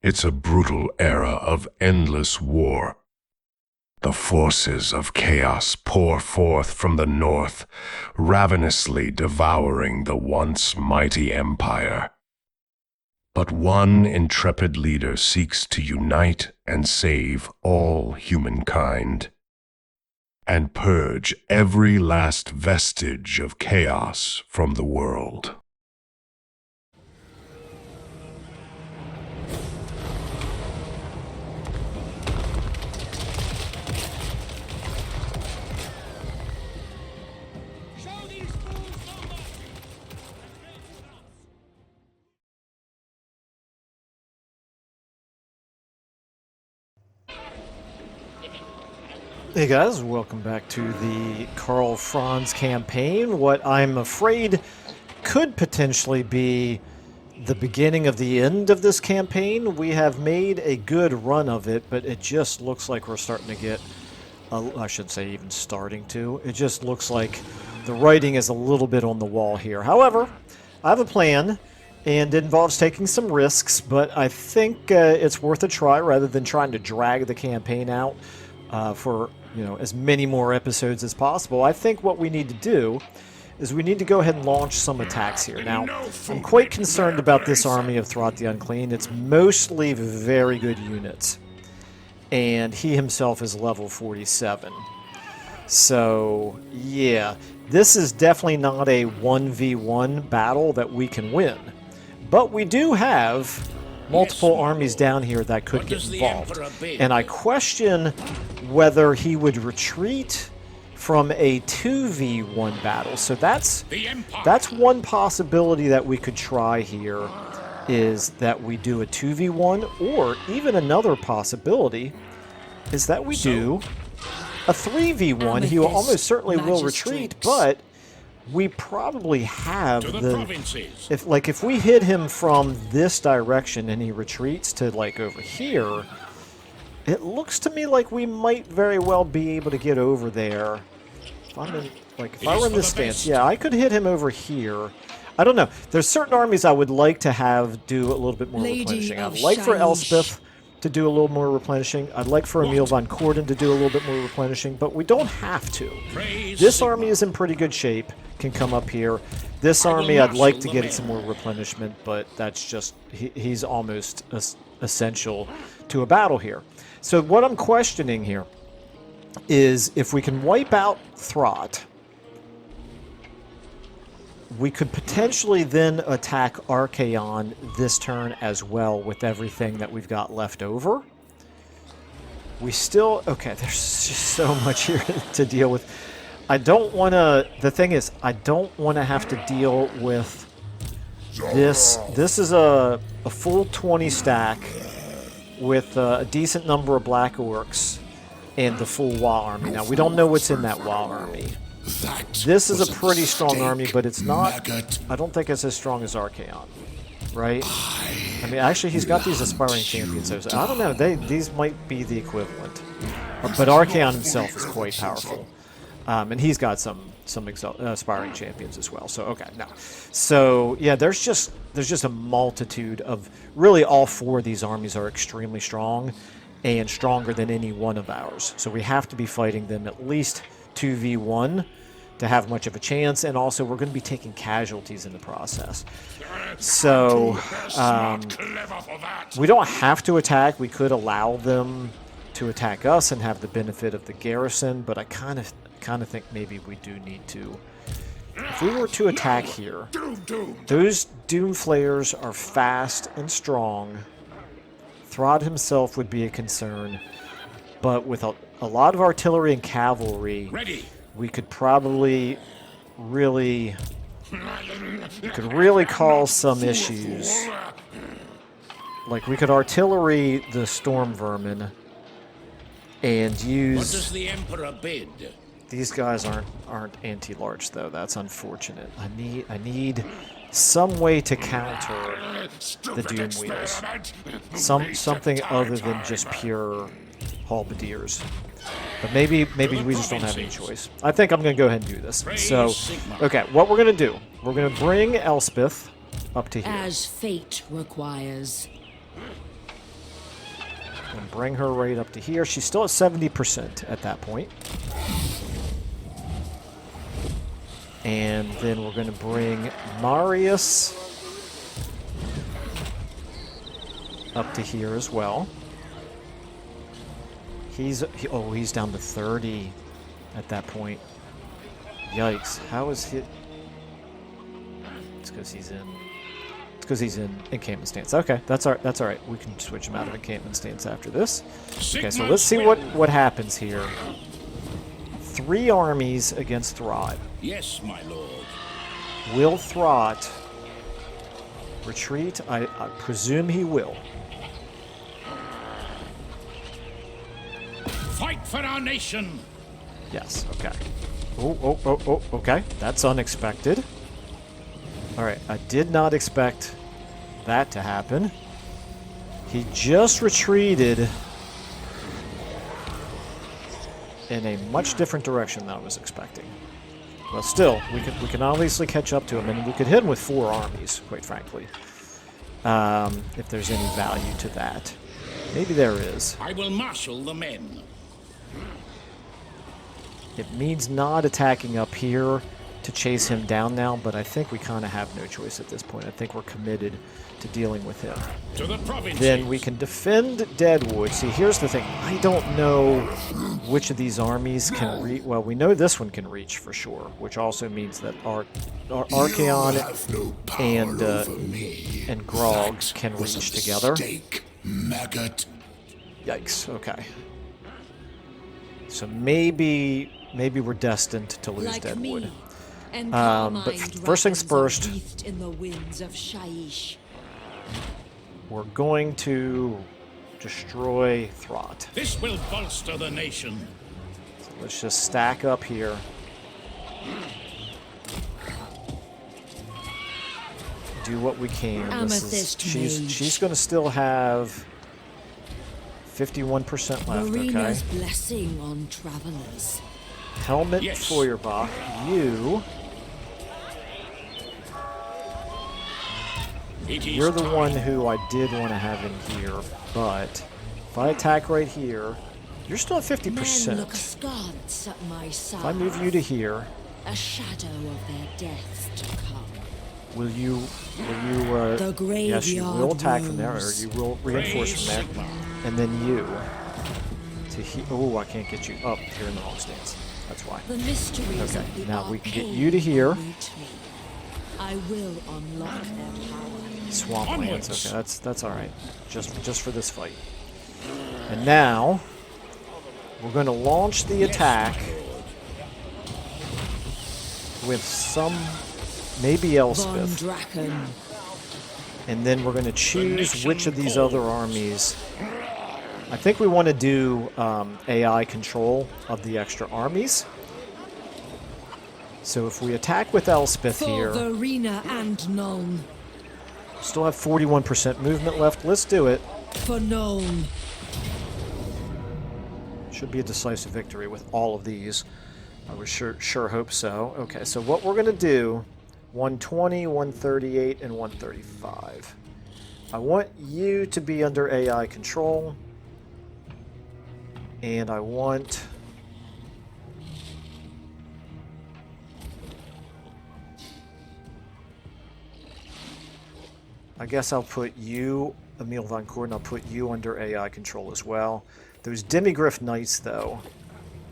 It's a brutal era of endless war. The forces of chaos pour forth from the north, ravenously devouring the once mighty empire. But one intrepid leader seeks to unite and save all humankind, and purge every last vestige of chaos from the world. Hey guys, welcome back to the Karl Franz campaign. What I'm afraid could potentially be the beginning of the end of this campaign. We have made a good run of it, but it just looks like we're starting to get, I shouldn't say even starting to, it just looks like the writing is a little bit on the wall here. However, I have a plan, and it involves taking some risks, but I think it's worth a try rather than trying to drag the campaign out for as many more episodes as possible. I think what we need to do is we need to go ahead and launch some attacks here. Now, I'm quite concerned about this army of Throt the Unclean. It's mostly very good units, and he himself is level 47. So, yeah, this is definitely not a 1v1 battle that we can win. But we do have multiple armies down here that could get involved. And I question whether he would retreat from a 2v1 battle. So that's one possibility that we could try here, is that we do a 2v1, or even another possibility is that we do a 3v1. He will almost certainly will retreat, but we probably have if we hit him from this direction and he retreats to like over here, it looks to me like we might very well be able to get over there. If I'm in, if I were in this stance, yeah, I could hit him over here. I don't know. There's certain armies I would like to have do a little bit more replenishing. I'd like for Elspeth to do a little more replenishing. I'd like for Emil von Corden to do a little bit more replenishing, but we don't have to. This army is in pretty good shape, can come up here. This army, I'd like to get some more replenishment, but that's just, he's almost essential to a battle here. So what I'm questioning here is if we can wipe out Throt, we could potentially then attack Archaon this turn as well with everything that we've got left over. We still... Okay, there's just so much here to deal with. I don't want to... The thing is, I don't want to have to deal with this. This is a full 20 stack with a decent number of Black Orcs and the full WoW army. Now, we don't know what's in that WoW army. This is a pretty strong army, but it's not... I don't think it's as strong as Archaon, right? I mean, actually, he's got these aspiring champions. So I don't know. These might be the equivalent. But Archaon himself is quite powerful. And he's got some aspiring champions as well. So, okay, no. So, yeah, there's just a multitude of... Really, all four of these armies are extremely strong and stronger than any one of ours. So we have to be fighting them at least 2v1 to have much of a chance, and also we're going to be taking casualties in the process. So we don't have to attack. We could allow them to attack us and have the benefit of the garrison, but I kind of think maybe we do need to. If we were to attack here, those Doom Flayers are fast and strong. Throt himself would be a concern, but with a lot of artillery and cavalry, we could probably really cause some issues. Like, we could artillery the Storm Vermin and use... What does the Emperor bid? These guys aren't anti-large, though. That's unfortunate. I need some way to counter the Doom Wheels. Something other than just pure halberdiers. But maybe we just don't have any choice. I think I'm going to go ahead and do this. So, okay, what we're going to do, we're going to bring Elspeth up to here. As fate requires. And bring her right up to here. She's still at 70% at that point. And then we're going to bring Marius up to here as well. He's down to 30 at that point. Yikes! How is he? It's because he's in. It's because he's in encampment stance. Okay, that's all right. We can switch him out of encampment stance after this. Okay, so let's see what happens here. 3 armies against Throt. Yes, my lord. Will Throt retreat? I presume he will. Fight for our nation. Yes. Okay. Oh. Okay. That's unexpected. All right. I did not expect that to happen. He just retreated in a much different direction than I was expecting. But still, we can obviously catch up to him, and we could hit him with 4 armies, quite frankly. If there's any value to that. Maybe there is. I will marshal the men. It means not attacking up here to chase him down now, but I think we kind of have no choice at this point. I think we're committed to dealing with him. To the provinces. Then we can defend Deadwood. See, here's the thing. I don't know which of these armies can reach. Well, we know this one can reach for sure, which also means that Archaon and Grog can reach together. Maggot. Yikes. Okay. So maybe we're destined to lose Like Deadwood. me, and But first things first, in the winds of Shaiish. we're going to destroy Throt. This will bolster the nation. So let's just stack up here. Do what we can. She's going to still have 51% left. Marina's Okay. blessing on travelers. Helmet Yes. Feuerbach, you're the one who I did want to have in here, but if I attack right here, you're still at 50%. Men look askance at my side. If I move you to here, a shadow of their deaths to come. will you The yes, you will graveyard attack from there, or rose. you will reinforce from there, and then you to here. Oh, I can't get you up here in the wrong stance. That's why. The mysteries Okay, of the now we can get arcane you to here. await me. I will unlock their power. Swamplands. Okay, that's all right. Just for this fight. And now we're going to launch the attack with some maybe Von Elspeth, Draken. and then we're going to choose which of these other armies. I think we want to do AI control of the extra armies. So if we attack with Elspeth For here, Verena and Nuln. still have 41% movement left. Let's do it. For Nuln. Should be a decisive victory with all of these. I would sure hope so. Okay, so what we're going to do, 120, 138, and 135. I want you to be under AI control. And I want... I guess I'll put you, Emil von Korden, I'll put you under AI control as well. Those Demigriff Knights, though,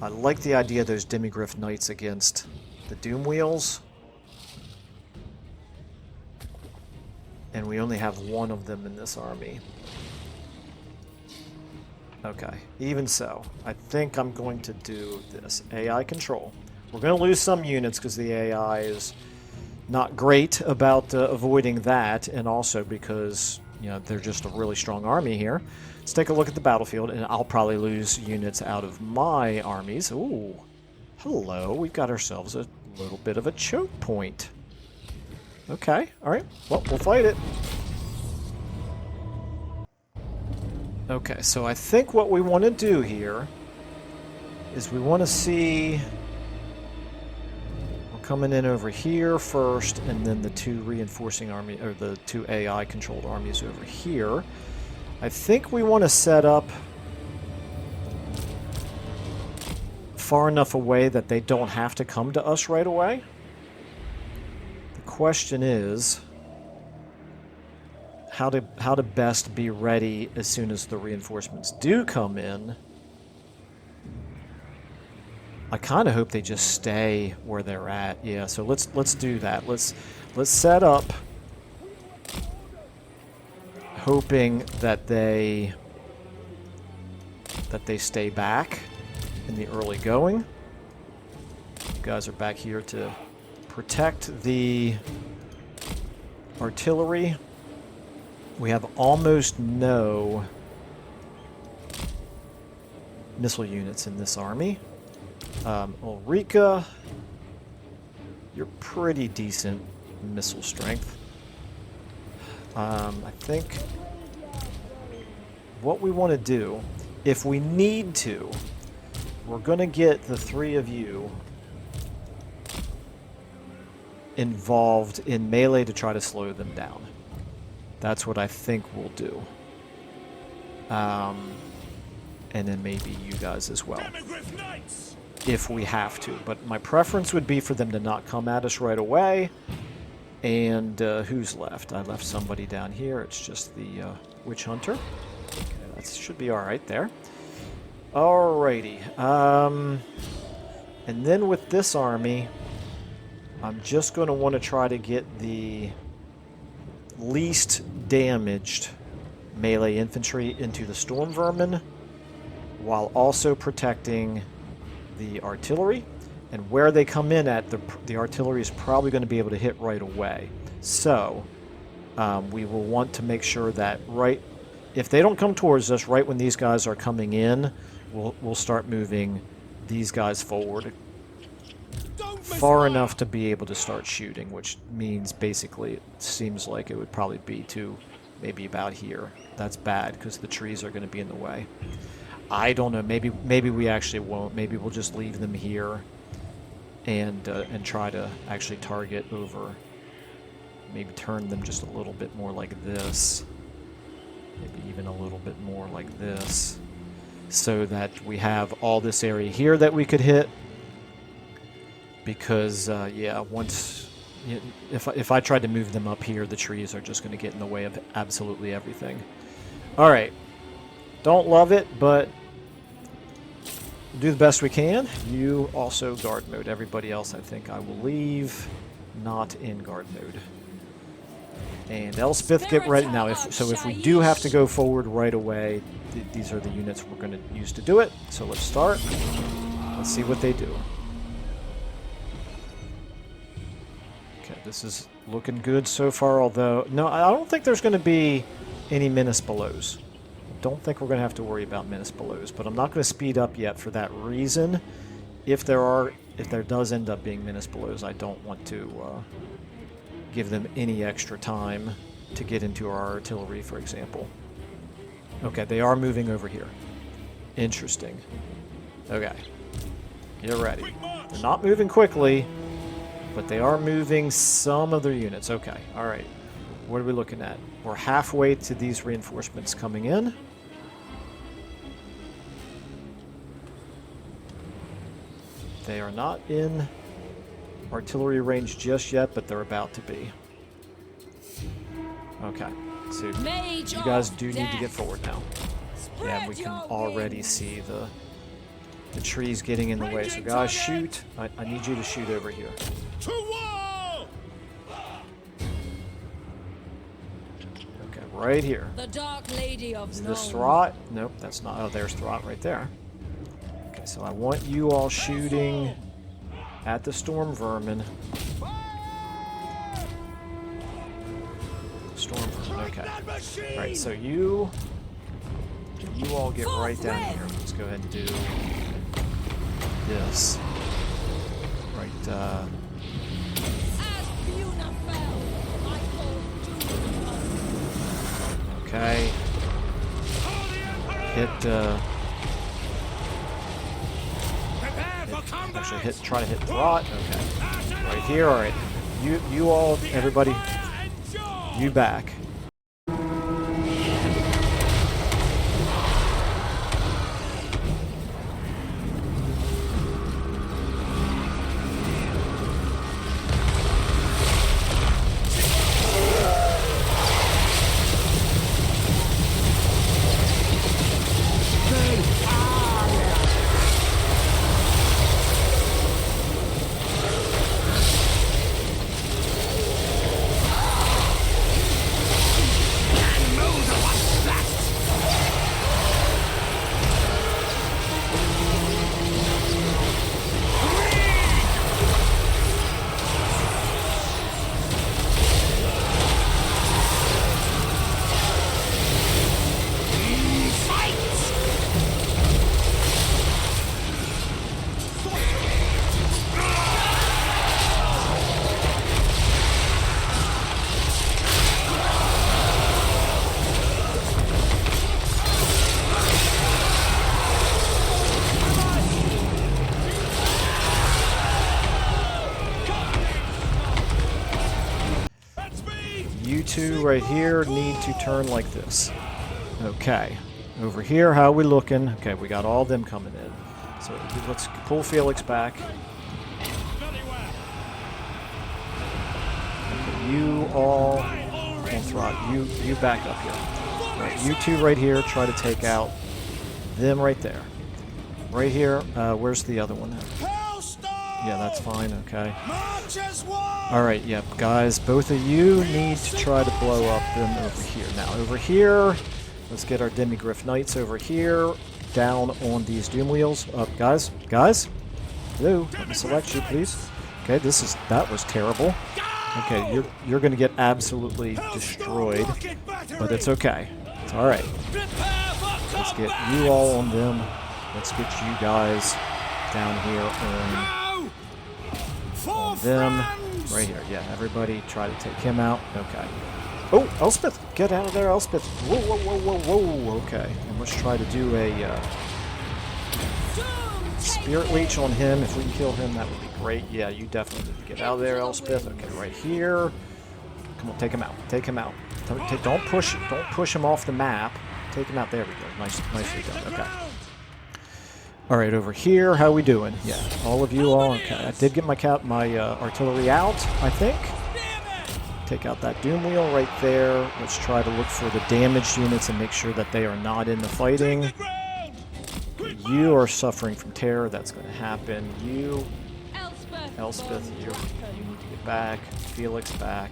I like the idea of those Demigriff Knights against the Doom Wheels. And we only have one of them in this army. Okay, even so, I think I'm going to do this. AI control. We're going to lose some units because the AI is not great about avoiding that, and also because, you know, they're just a really strong army here. Let's take a look at the battlefield, and I'll probably lose units out of my armies. Ooh, hello, we've got ourselves a little bit of a choke point. Okay, alright, well, we'll fight it. Okay, so I think what we want to do here is we want to see... We're coming in over here first, and then the 2 reinforcing army, or the 2 AI-controlled armies over here. I think we want to set up far enough away that they don't have to come to us right away. The question is how to best be ready as soon as the reinforcements do come in. I kind of hope they just stay where they're at. Yeah, so let's do that. Let's set up, hoping that they stay back in the early going. You guys are back here to protect the artillery. We have almost no missile units in this army. Ulrika, you're pretty decent missile strength. I think what we want to do, if we need to, we're going to get the three of you involved in melee to try to slow them down. That's what I think we'll do. And then maybe you guys as well, if we have to. But my preference would be for them to not come at us right away. And who's left? I left somebody down here. It's just the Witch Hunter. Okay, that should be alright there. Alrighty. And then with this army, I'm just going to want to try to get the least damaged melee infantry into the Storm Vermin, while also protecting the artillery. And where they come in at, the artillery is probably going to be able to hit right away. So we will want to make sure that if they don't come towards us right when these guys are coming in, we'll start moving these guys forward far enough to be able to start shooting, which means basically it seems like it would probably be to maybe about here. That's bad because the trees are going to be in the way. I don't know. Maybe we actually won't. Maybe we'll just leave them here and try to actually target over. Maybe turn them just a little bit more like this. Maybe even a little bit more like this, so that we have all this area here that we could hit. Because yeah, once if I tried to move them up here, the trees are just going to get in the way of absolutely everything. All right, don't love it, but do the best we can. You also guard mode. Everybody else, I think I will leave not in guard mode. And Elspeth, get ready now. If we do have to go forward right away, these are the units we're going to use to do it. So let's start. Let's see what they do. Okay, this is looking good so far, although... No, I don't think there's going to be any menace belows. Don't think we're going to have to worry about menace belows, but I'm not going to speed up yet for that reason. If there does end up being menace belows, I don't want to give them any extra time to get into our artillery, for example. Okay, they are moving over here. Interesting. Okay. Get ready. They're not moving quickly, but they are moving some of their units. Okay, alright. What are we looking at? We're halfway to these reinforcements coming in. They are not in artillery range just yet, but they're about to be. Okay, so you guys do need to get forward now. Yeah, we can already see the trees getting in the way. So guys, shoot. I need you to shoot over here. Okay, right here. The Dark Lady of Is this Throt? Nope, that's not. Oh, there's Throt right there. Okay, so I want you all shooting at the Storm Vermin. Storm Vermin, okay. Alright, so you all get right down here. Let's go ahead and do this. Right, okay. Try to hit Throt. Okay. Right here, alright. You all, everybody, you back. two right here need to turn like this. Okay. Over here, how are we looking? Okay, we got all of them coming in. So let's pull Felix back. Okay, you all and Throt, you back up here. All right, you two right here, try to take out them right there. Right here, where's the other one? Yeah, that's fine, okay. Alright, yep, guys, both of you need to try to blow up them over here. Now, over here, let's get our Demigryph Knights over here, down on these Doom Wheels. Up, guys, hello, let me select you, please. Okay, that was terrible. Okay, you're gonna get absolutely destroyed, but it's okay. It's alright. Let's get you all on them. Let's get you guys down here on them. Right here. Yeah, everybody try to take him out. Okay. Oh, Elspeth! Get out of there, Elspeth! Whoa, whoa, whoa, whoa, whoa! Okay. And let's try to do a Spirit Leech on him. If we can kill him, that would be great. Yeah, you definitely need to get out of there, Elspeth. Okay, right here. Come on, take him out. Take him out. Don't push him off the map. Take him out. There we go. Nicely done. Okay. All right, over here, how we doing? Yeah, all of you all. Okay, I did get my artillery out, I think. Take out that Doom Wheel right there. Let's try to look for the damaged units and make sure that they are not in the fighting. You are suffering from terror. That's going to happen. You, Elspeth, you need to get back. Felix back.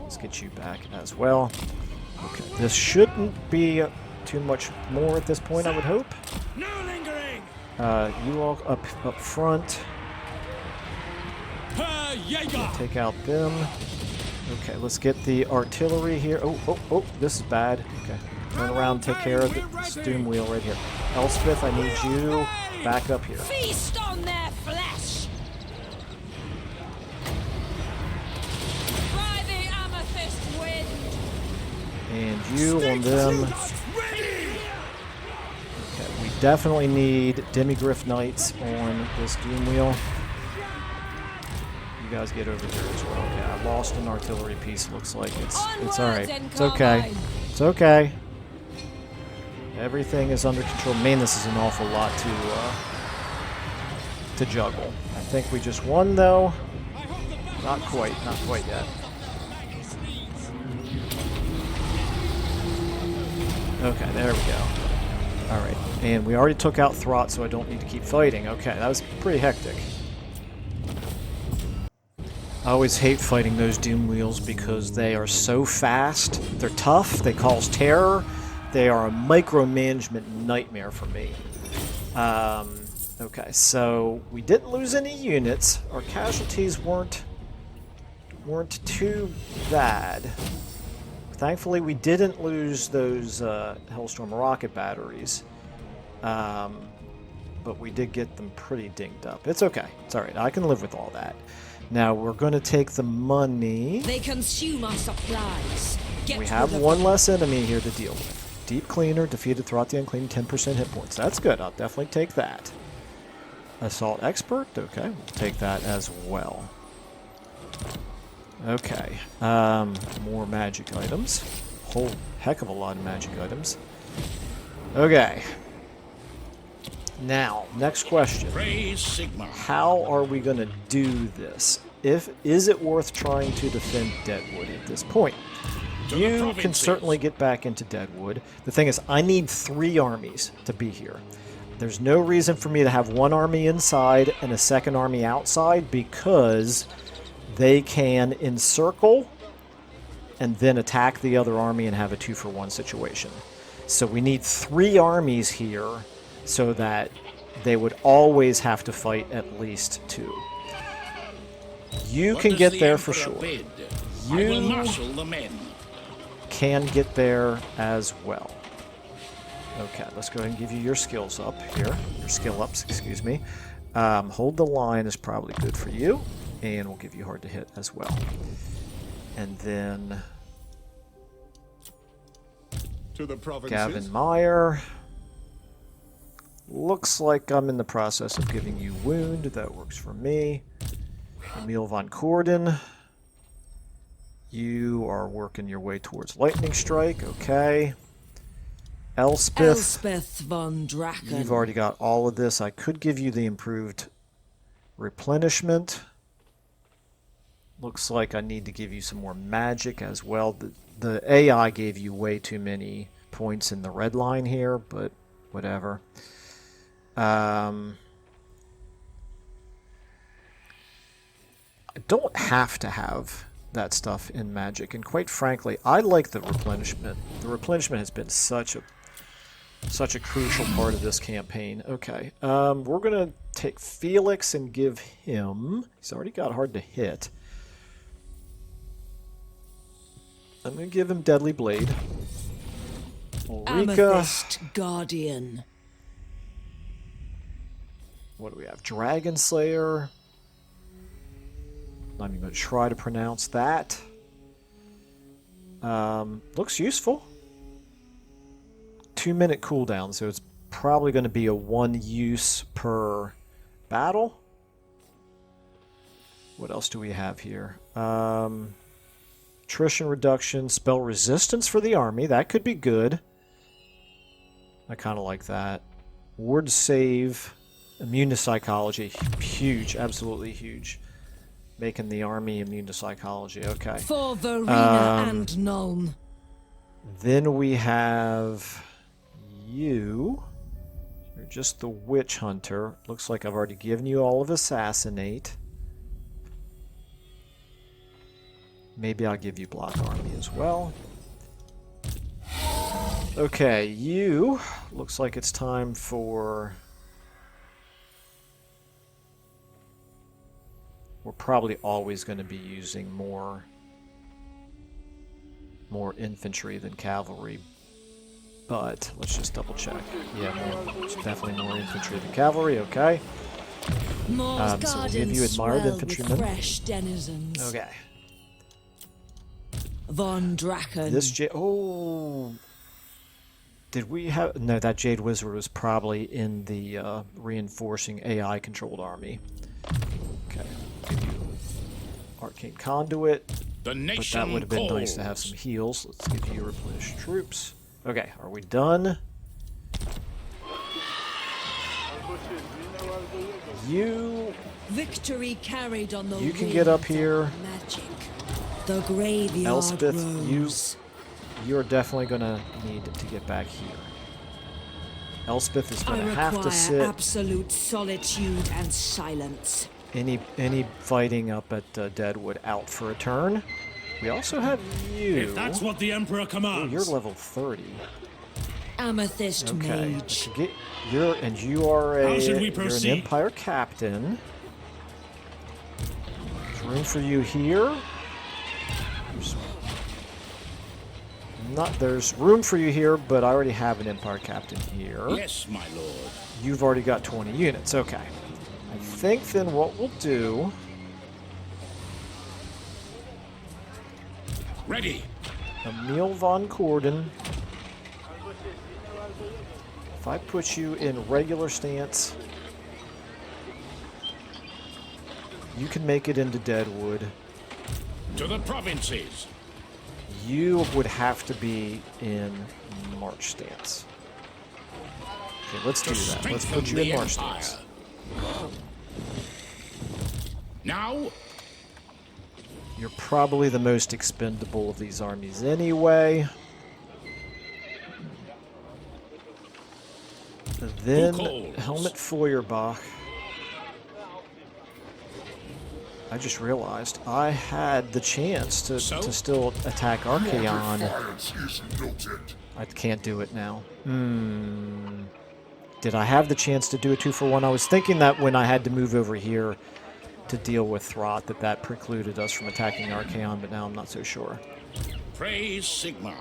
Let's get you back as well. Okay, this shouldn't be too much more at this point, I would hope. You all up front. Take out them. Okay, let's get the artillery here. Oh, this is bad. Okay, turn around, take care of this Doom Wheel right here. Elspeth, I need you back up here. Feast on their flesh. By the amethyst wind. And you on them. We definitely need Demigryph Knights on this Doom Wheel. You guys get over here as well. Okay, I lost an artillery piece. Looks like it's alright. It's okay. It's okay. Everything is under control. Man, this is an awful lot to juggle. I think we just won though. Not quite yet. Okay, there we go. Alright, and we already took out Throt, so I don't need to keep fighting. Okay, that was pretty hectic. I always hate fighting those Doom Wheels because they are so fast. They're tough, they cause terror. They are a micromanagement nightmare for me. Okay, so we didn't lose any units. Our casualties weren't too bad. Thankfully, we didn't lose those Hellstorm rocket batteries, but we did get them pretty dinged up. It's okay. It's all right. I can live with all that. Now, we're going to take the money. They consume our supplies. We have one less enemy here to deal with. Deep Cleaner, defeated Throt the Unclean, 10% hit points. That's good. I'll definitely take that. Assault Expert. Okay, we'll take that as well. Okay, more magic items. Whole heck of a lot of magic items. Okay. Now, next question. Praise Sigmar. How are we going to do this? Is it worth trying to defend Deadwood at this point? You can certainly get back into Deadwood. The thing is, I need 3 armies to be here. There's no reason for me to have one army inside and a second army outside because they can encircle and then attack the other army and have a 2-for-1 situation. So we need 3 armies here so that they would always have to fight at least 2. You can get there for sure. I will You marshal the men. can get there as well. Okay, let's go ahead and give you your skills up here. Your skill ups, excuse me. Hold the line is probably good for you. And we'll give you hard to hit as well. And then To the provinces. Gavin Meyer. Looks like I'm in the process of giving you wound. That works for me. Emil von Corden. You are working your way towards Lightning Strike. Okay. Elspeth. Elspeth von Draken. You've already got all of this. I could give you the improved Replenishment. Looks like I need to give you some more magic as well. The AI gave you way too many points in the red line here, but whatever. I don't have to have that stuff in magic, and quite frankly, I like the replenishment. The replenishment has been such a crucial part of this campaign. Okay, we're gonna take Felix and give him. He's already got hard to hit. I'm gonna give him Deadly Blade. Ulrika. Amethyst Guardian. What do we have? Dragon Slayer. I'm even going to try to pronounce that. Looks useful. 2-minute cooldown, so it's probably going to be a 1 use per battle. What else do we have here? Attrition reduction, spell resistance for the army. That could be good. I kind of like that. Ward save, immune to psychology. Huge, absolutely huge. Making the army immune to psychology. Okay. For Verena and Nuln. Then we have you. You're just the witch hunter. Looks like I've already given you all of assassinate. Maybe I'll give you block army as well. Okay, you. Looks like it's time for... We're probably always going to be using more infantry than cavalry, but let's just double check. Yeah, it's definitely more infantry than cavalry. Okay. So we'll give you admired infantrymen. Fresh denizens. Okay. Von Draken. This oh, did we have? No, that Jade Wizard was probably in the reinforcing AI controlled army. Okay. Arcane Conduit, The but nation that would have been nice to have calls. some heals. Let's give you replenished troops. Okay, are we done? You Victory carried on the You can get up winds of here. Magic. The graveyard Elspeth, rose. you're definitely gonna need to get back here. Elspeth is I gonna have to require sit. absolute solitude and silence. Any fighting up at Deadwood out for a turn. We also have you. If that's what the Emperor Oh, commands. you're level 30. Amethyst Okay. Mage. You are How should we you're an proceed? Empire captain. There's room for you here. There's room for you here, but I already have an Empire captain here. Yes, my lord. You've already got 20 units. Okay. I think then what we'll do... Ready. Emil von Corden. If I put you in regular stance, you can make it into Deadwood. To the provinces. You would have to be in March stance. Okay, let's do that. Let's Strengthen put you in the March Empire. stance. Now, You're probably the most expendable of these armies anyway. Then calls? Helmut Feuerbach. I just realized I had the chance to still attack Archaon. Defiance is noted. I can't do it now. Did I have the chance to do a 2-for-1? I was thinking that when I had to move over here to deal with Throt, that precluded us from attacking Archaon, but now I'm not so sure. praise Sigmar.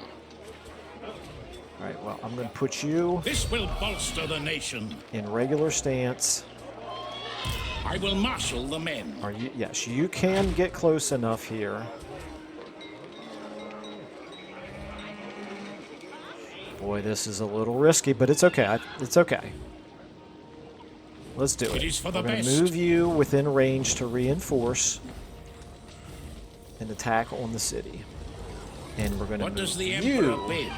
Alright, well, I'm going to put you This will bolster the nation. in regular stance. I will marshal the men. Are you? Yes, you can get close enough here. Boy, this is a little risky, but it's okay. It's okay. Let's do it. It is for the We're going to best. move you within range to reinforce. an attack on the city. And we're going to What does move the Emperor you bid?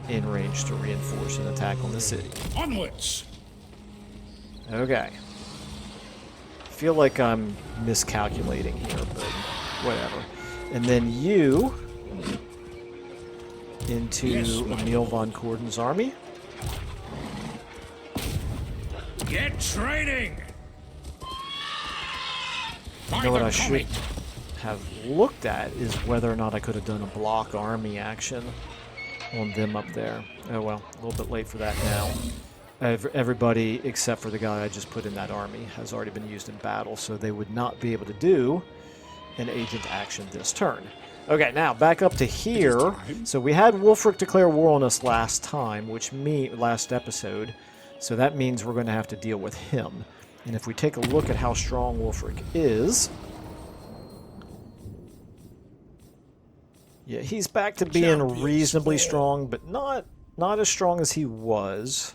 in range to reinforce an attack on the city. Onwards! Okay. I feel like I'm miscalculating here, but whatever. And then you into Yes, my Emil von Corden's army. Get training! You know what I should have looked at is whether or not I could have done a block army action on them up there. Oh well, a little bit late for that now. Everybody except for the guy I just put in that army has already been used in battle, so they would not be able to do an agent action this turn. Okay, now back up to here. So we had Wulfric declare war on us last time, last episode. So that means we're going to have to deal with him. And if we take a look at how strong Wulfric is, yeah, he's back to being reasonably strong, but not as strong as he was.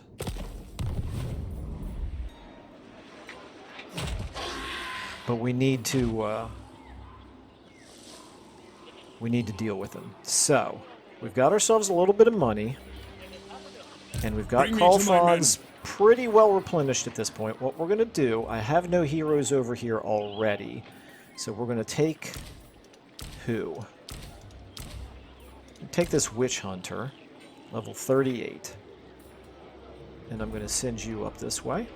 But we need to deal with him. So we've got ourselves a little bit of money, and we've got Karl Franz pretty well replenished at this point. What we're going to do, I have no heroes over here already, so we're going to take who? Take this Witch Hunter, level 38, and I'm going to send you up this way.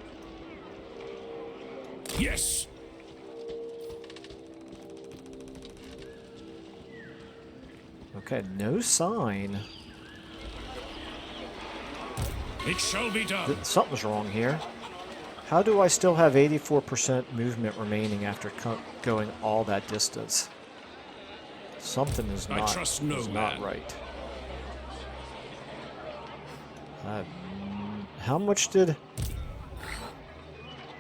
Yes! Okay, no sign. It shall be done. Something's wrong here. How do I still have 84% movement remaining after going all that distance? Something is I trust no not man. right. How much did...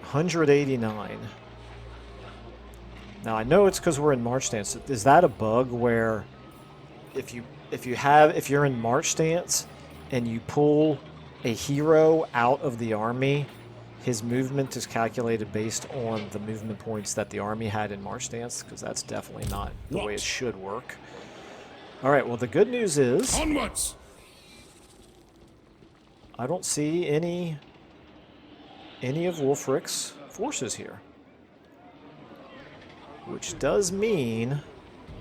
189. Now I know it's because we're in March stance. Is that a bug where if you're in March stance and you pull a hero out of the army, his movement is calculated based on the movement points that the army had in March stance? Because that's definitely not the way it should work. All right, well, the good news is Onwards! I don't see any of Wulfric's forces here, which does mean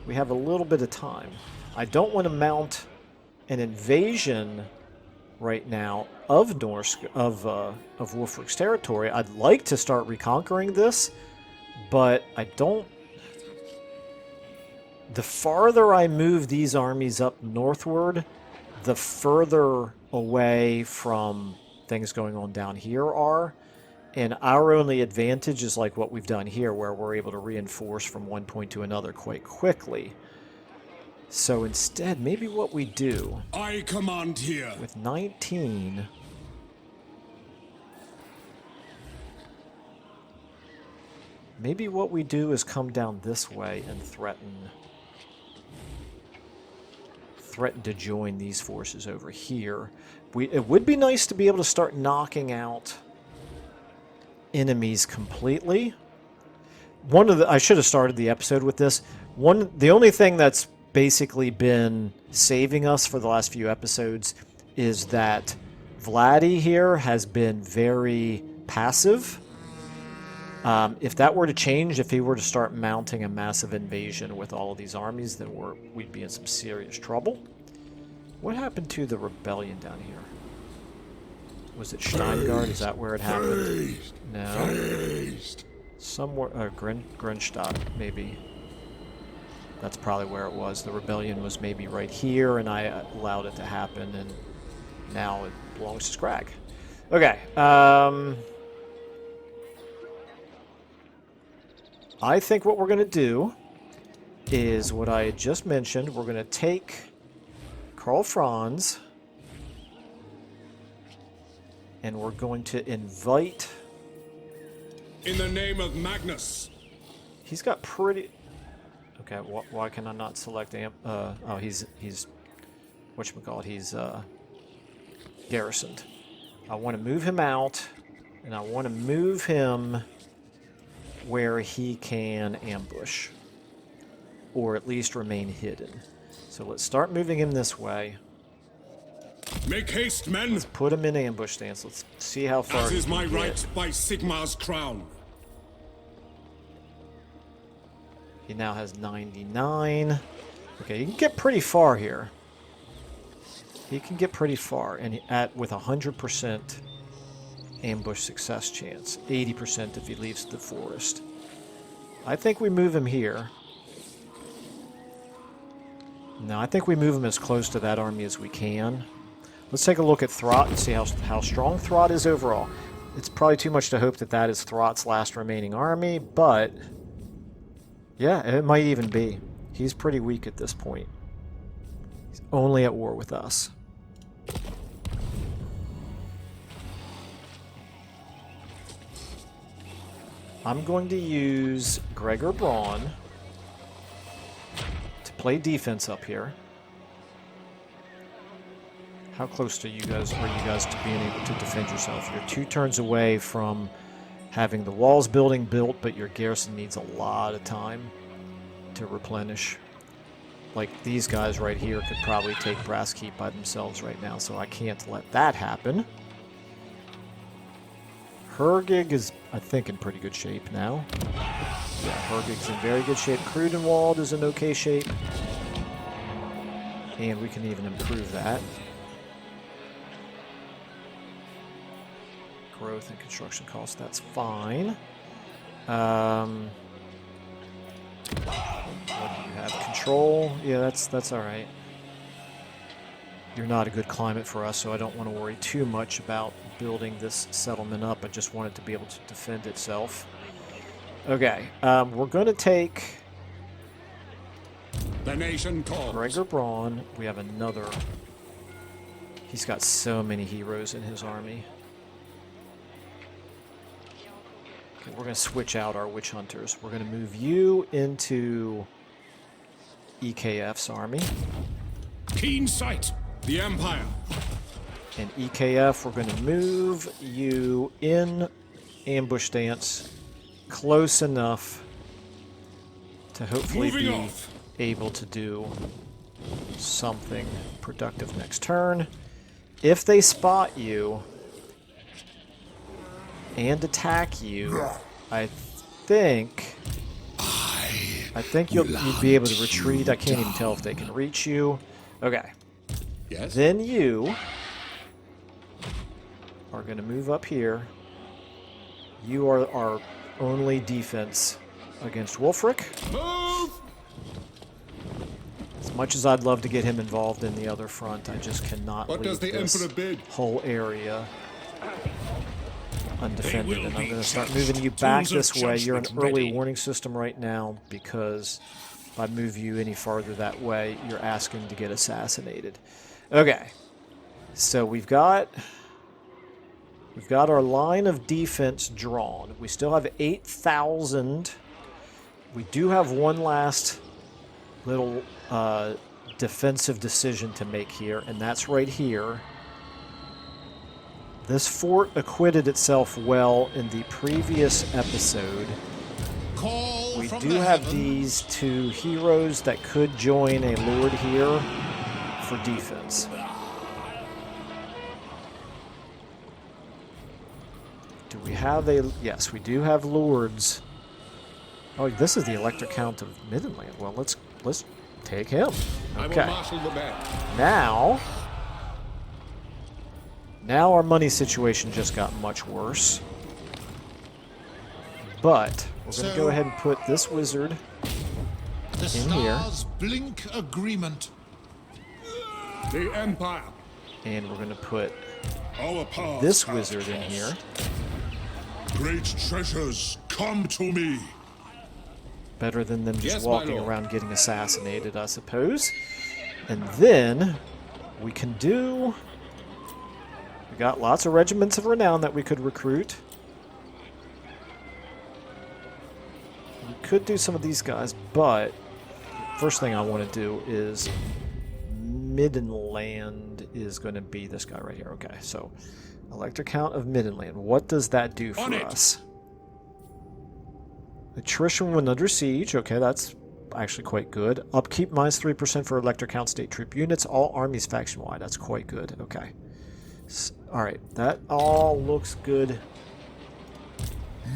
we have a little bit of time. I don't want to mount an invasion right now of Norsca, of Wulfric's territory. I'd like to start reconquering this, but I don't. The farther I move these armies up northward, the further away from things going on down here are. And our only advantage is like what we've done here, where we're able to reinforce from one point to another quite quickly. So instead, maybe what we do... I command here. With 19... Maybe what we do is come down this way and threaten to join these forces over here. It would be nice to be able to start knocking out enemies completely. I should have started the episode with this. The only thing that's basically been saving us for the last few episodes is that Vladdy here has been very passive. If that were to change, if he were to start mounting a massive invasion with all of these armies, then we'd be in some serious trouble. What happened to the rebellion down here? Was it Steingard? Is that where it happened? No. Somewhere, Grenstadt, maybe. That's probably where it was. The rebellion was maybe right here, and I allowed it to happen, and now it belongs to Scrag. Okay. I think what we're going to do is what I had just mentioned. We're going to take Karl Franz, and we're going to invite... In the name of Magnus. He's got pretty... Okay, why can I not select oh, he's whatchamacallit, he's garrisoned. I want to move him out, and I want to move him where he can ambush. or at least remain hidden. So let's start moving him this way. Make haste, men, Put him in ambush stance. Let's see how far as he is can my get. right by Sigmar's crown. He now has 99. Okay, he can get pretty far here. He can get pretty far, and with 100% ambush success chance, 80% if he leaves the forest. I think we move him here. No, I think we move him as close to that army as we can. Let's take a look at Throt and see how strong Throt is overall. It's probably too much to hope that that is Throt's last remaining army, but yeah, it might even be. He's pretty weak at this point. He's only at war with us. I'm going to use Gregor Braun to play defense up here. How close are you guys to being able to defend yourself? You're 2 turns away from having the walls building built, but your garrison needs a lot of time to replenish. Like these guys right here could probably take Brass Keep by themselves right now, so I can't let that happen. Hergig is, I think, in pretty good shape now. Yeah, Hergig's in very good shape. Crudenwald is in okay shape. And we can even improve that. Growth and construction costs, that's fine. What do you have? Control? Yeah, that's alright. You're not a good climate for us, so I don't want to worry too much about building this settlement up. I just want it to be able to defend itself. Okay, we're going to take The nation calls. Gregor Braun. We have another. He's got so many heroes in his army. Okay, we're going to switch out our witch hunters. We're going to move you into EKF's army. Keen sight. The Empire. And EKF, we're going to move you in ambush stance close enough to hopefully Moving be off. able to do something productive next turn. If they spot you and attack you, I think you'd be able to retreat. I can't even tell if they can reach you. Okay. Yes. Then you are going to move up here. You are our only defense against Wulfric. Move. As much as I'd love to get him involved in the other front, I just cannot What leave does the this Emperor bid? whole area undefended. will And I'm be going to start judged. moving you back Tools of this way. You're an judgment early ready. warning system right now because if I move you any farther that way, you're asking to get assassinated. Okay, so we've got our line of defense drawn. We still have 8,000. We do have one last little defensive decision to make here, and that's right here. This fort acquitted itself well in the previous episode. Call We from do the have heavens. these 2 heroes that could join a lord here for defense. Do we have a... Yes, we do have lords. Oh, this is the Elector Count of Middenland. Well, let's take him. I will Okay. marshal the men. Now our money situation just got much worse. But we're going to go ahead and put this wizard The in here. stars blink agreement. The Empire. And we're going to put Our paths this have wizard in crossed. here. Great treasures, come to me. Better than them just Yes, my walking lord. around getting assassinated, I suppose. And then we can do... We got lots of regiments of renown that we could recruit. We could do some of these guys, but first thing I want to do is Middenland is going to be this guy right here. Okay, so Elector Count of Middenland. What does that do On for it. us? Attrition when under siege. Okay, that's actually quite good. Upkeep minus 3% for elector count state troop units. All armies faction-wide. That's quite good. Okay. Alright, that all looks good.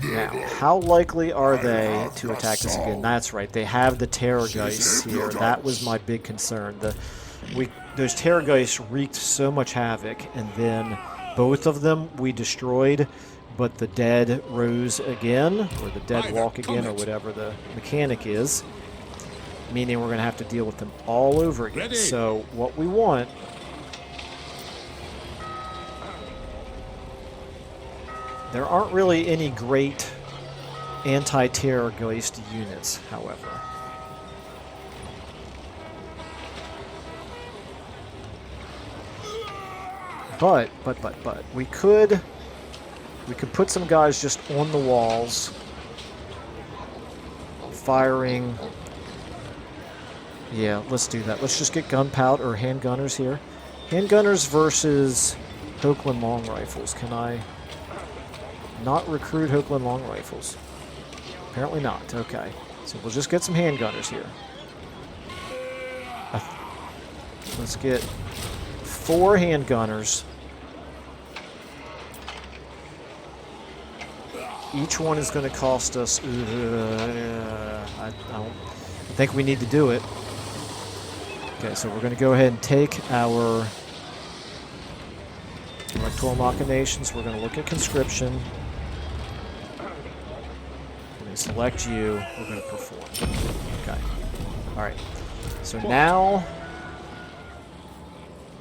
Now, how likely are they to attack us again? That's right, they have the Terrorgeists here. That was my big concern. Those Terrorgeists wreaked so much havoc, and then both of them we destroyed, but the dead rose again, or the dead walk again, or whatever the mechanic is, meaning we're going to have to deal with them all over again. So what we want... There aren't really any great anti-Terrorgeist units, however. But we could put some guys just on the walls, firing. Yeah, let's do that. Let's just get gunpowder or handgunners here. Handgunners versus Hochland long rifles. Can I not recruit Hochland long rifles? Apparently not. Okay, so we'll just get some handgunners here. Let's get 4 handgunners. Each one is going to cost us... I don't think we need to do it. Okay, so we're going to go ahead and take our electoral machinations. We're going to look at conscription. We're going to select you. We're going to perform. Okay. All right. So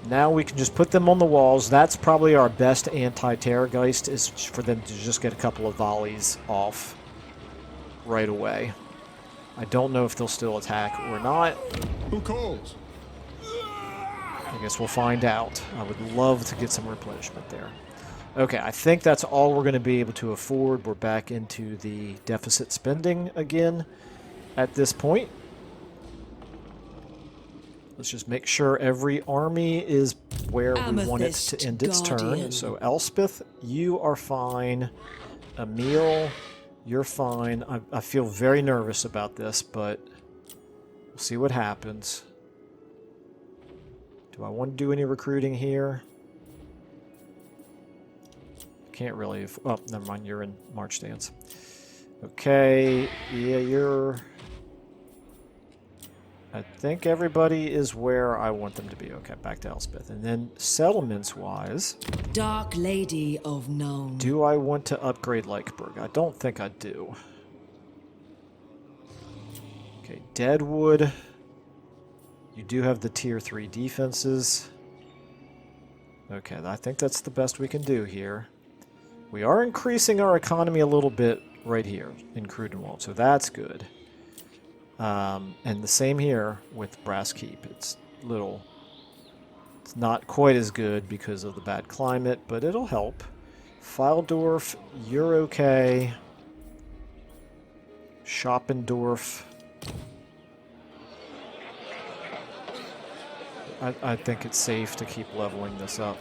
now we can just put them on the walls. That's probably our best anti-Terrorgeist, is for them to just get a couple of volleys off right away. I don't know if they'll still attack or not. Who calls? I guess we'll find out. I would love to get some replenishment there. Okay, I think that's all we're going to be able to afford. We're back into the deficit spending again at this point. Let's just make sure every army is where we want it to end its turn. So Elspeth, you are fine. Emil, you're fine. I feel very nervous about this, but we'll see what happens. Do I want to do any recruiting here? Can't really. Oh, never mind. You're in March stance. Okay. Yeah, you're... I think everybody is where I want them to be. Okay, back to Elspeth. And then settlements-wise... Dark Lady of Known. Do I want to upgrade Leicheberg? I don't think I do. Okay, Deadwood. You do have the tier 3 defenses. Okay, I think that's the best we can do here. We are increasing our economy a little bit right here in Crudenwald, so that's good. And the same here with Brass Keep. It's not quite as good because of the bad climate, but it'll help. Fildorf, you're okay. Schoppendorf. I think it's safe to keep leveling this up.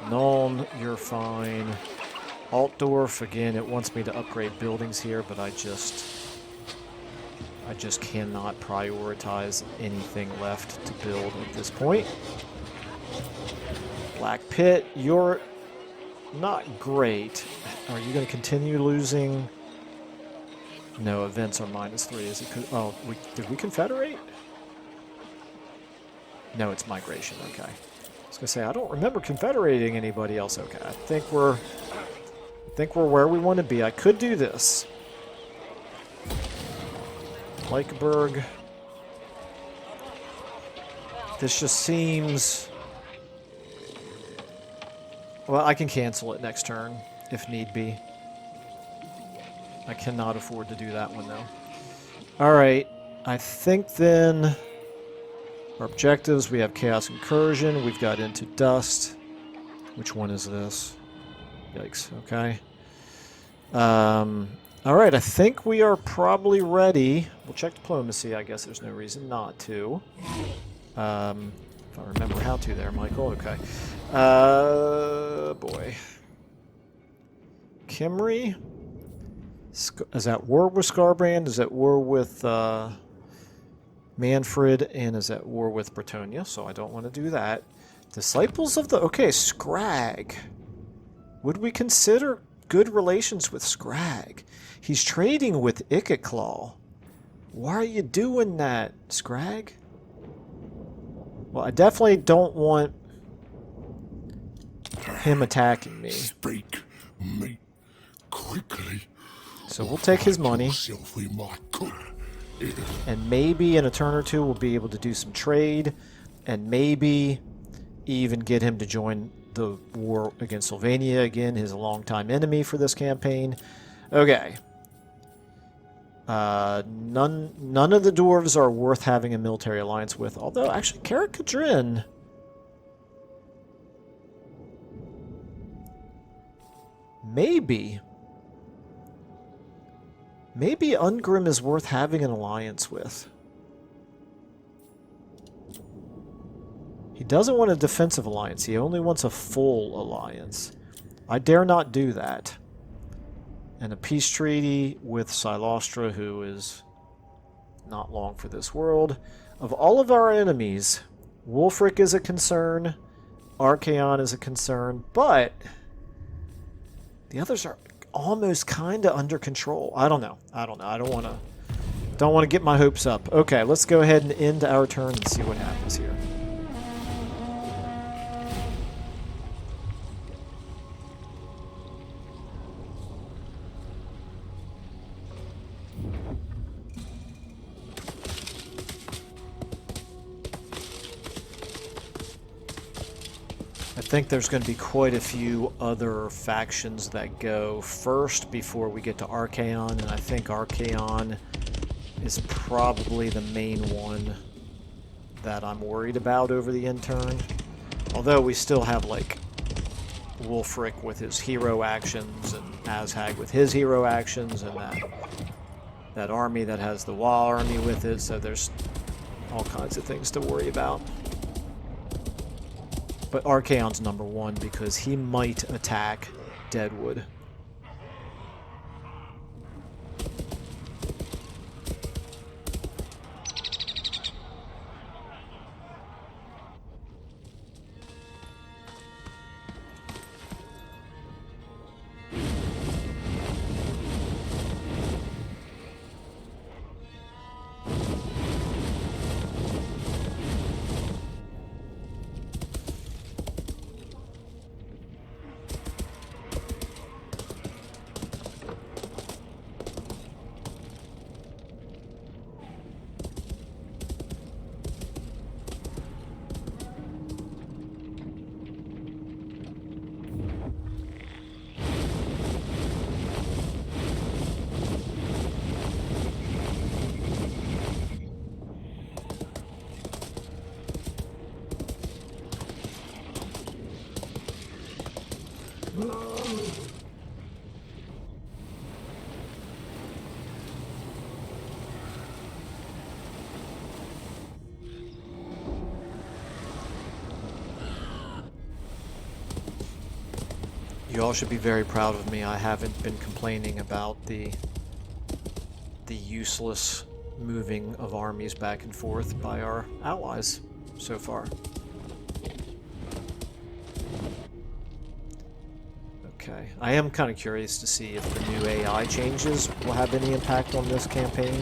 Nuln, you're fine. Altdorf, again, it wants me to upgrade buildings here, but I just cannot prioritize anything left to build at this point. Black Pit, you're not great. Are you going to continue losing? No, events are -3. Is it? Oh, did we confederate? No, it's migration. Okay. I was going to say, I don't remember confederating anybody else. Okay, I think we're where we want to be. I could do this. Leicheberg. This just seems... Well, I can cancel it next turn, if need be. I cannot afford to do that one, though. Alright, I think then... Our objectives, we have Chaos Incursion, we've got Into Dust. Which one is this? Yikes, okay. Alright, I think we are probably ready. We'll check diplomacy, I guess there's no reason not to. If I remember how to there, Michael, okay. Boy. Kimry? Is at war with Scarbrand, is at war with Manfred, and is at war with Bretonia, so I don't want to do that. Disciples of the... Okay, Scrag. Would we consider good relations with Scrag? He's trading with Ickeclaw. Why are you doing that, Scrag? Well, I definitely don't want him attacking me. Speak me quickly. So we'll take his money. Yourself in my cook. And maybe in a turn or two we'll be able to do some trade. And maybe even get him to join the war against Sylvania again, his longtime enemy for this campaign. Okay. None of the dwarves are worth having a military alliance with. Although, actually, Karakadrin... Maybe Ungrim is worth having an alliance with. He doesn't want a defensive alliance. He only wants a full alliance. I dare not do that. And a peace treaty with Silostra, who is not long for this world. Of all of our enemies, Wulfric is a concern, Archaon is a concern, but the others are almost kind of under control. I don't know. I don't want to get my hopes up. Okay, let's go ahead and end our turn and see what happens here. I think there's going to be quite a few other factions that go first before we get to Archaon, and I think Archaon is probably the main one that I'm worried about over the end turn. Although we still have, like, Wulfric with his hero actions, and Azhag with his hero actions, and that army that has the Wall army with it, so there's all kinds of things to worry about. But Archaon's number one because he might attack Deadwood. You all should be very proud of me. I haven't been complaining about the useless moving of armies back and forth by our allies so far. Okay, I am kind of curious to see if the new AI changes will have any impact on this campaign.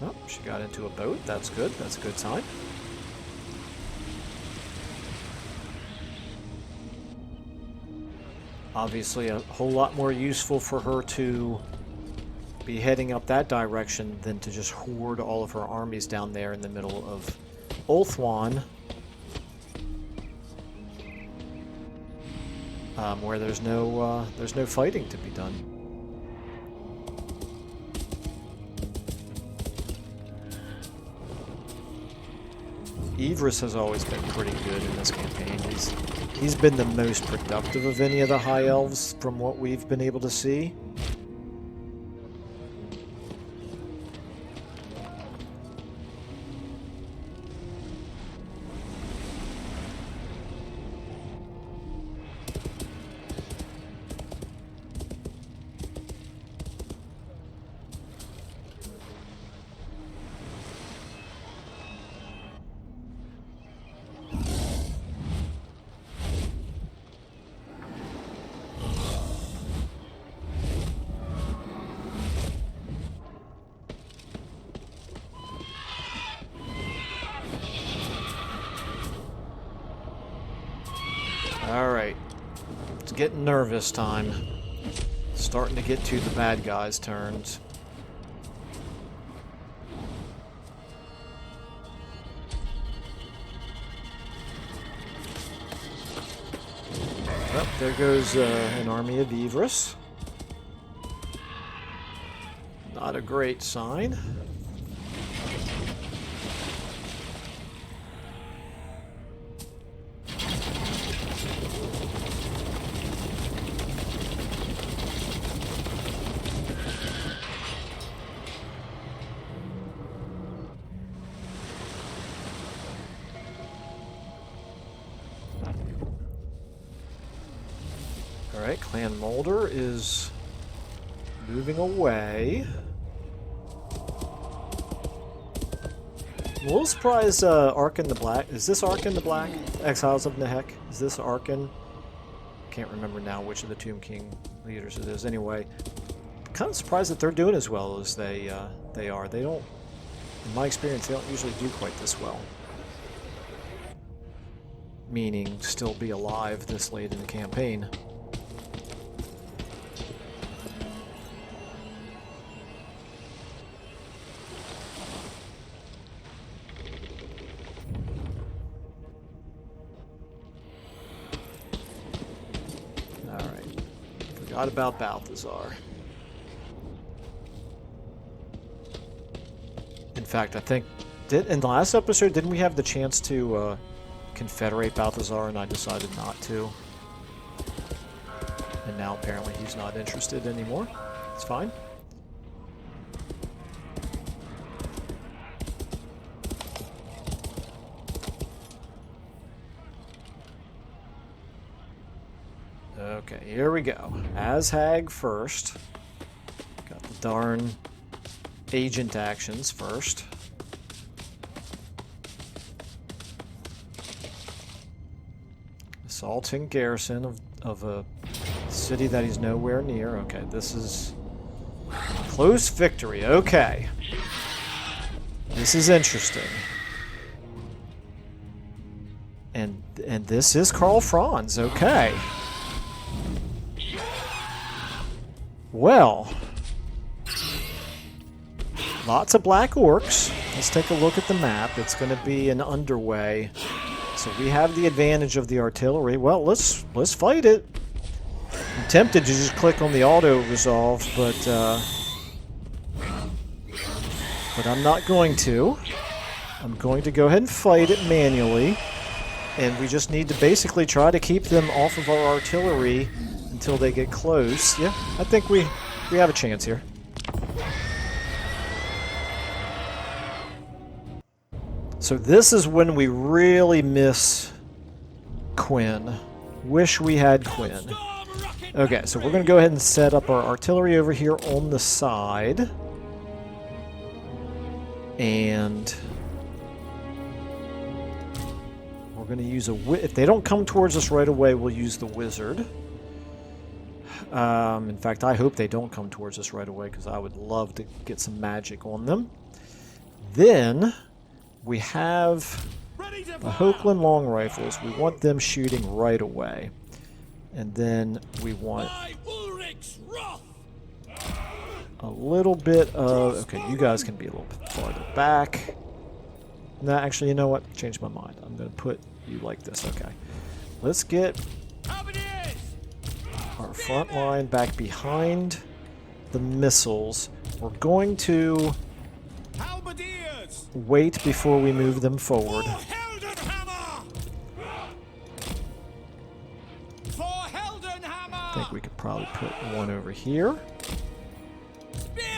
Oh, she got into a boat. That's good. That's a good sign. Obviously a whole lot more useful for her to be heading up that direction than to just hoard all of her armies down there in the middle of Ulthuan, where there's no fighting to be done. Ivris has always been pretty good in this campaign. He's been the most productive of any of the High Elves from what we've been able to see. Alright. It's getting nervous time. Starting to get to the bad guys' turns. Well, there goes an army of Ivris. Not a great sign. Alright, Clan Mulder is moving away. I'm a little surprised Arkin the Black. Is this Arkin the Black? Exiles of Nehek? Is this Arkin? Can't remember now which of the Tomb King leaders it is. Anyway, kind of surprised that they're doing as well as they are. They don't, in my experience, they don't usually do quite this well. Meaning, still be alive this late in the campaign. Forgot about Balthazar. In fact, I think in the last episode, didn't we have the chance to confederate Balthazar, and I decided not to? And now apparently he's not interested anymore. It's fine. Okay, here we go. Azhag first. Got the darn agent actions first. Assaulting garrison of a city that he's nowhere near. Okay, this is close victory. Okay. This is interesting. And this is Karl Franz. Okay. Well, lots of black orcs. Let's take a look at the map. It's going to be an underway. So we have the advantage of the artillery. Well, let's fight it. I'm tempted to just click on the auto resolve, but I'm not going to. I'm going to go ahead and fight it manually, and we just need to basically try to keep them off of our artillery until they get close. Yeah, I think we have a chance here. So this is when we really miss Quinn. Wish we had Quinn. Okay, so we're going to go ahead and set up our artillery over here on the side. And we're going to use if they don't come towards us right away, we'll use the wizard. In fact, I hope they don't come towards us right away, because I would love to get some magic on them. Then we have the Hochland long rifles. We want them shooting right away. And then we want a little bit of... Okay, you guys can be a little bit farther back. No, actually, you know what? Changed my mind. I'm going to put you like this. Okay. Let's get our front line back behind the missiles. We're going to wait before we move them forward. put one over here.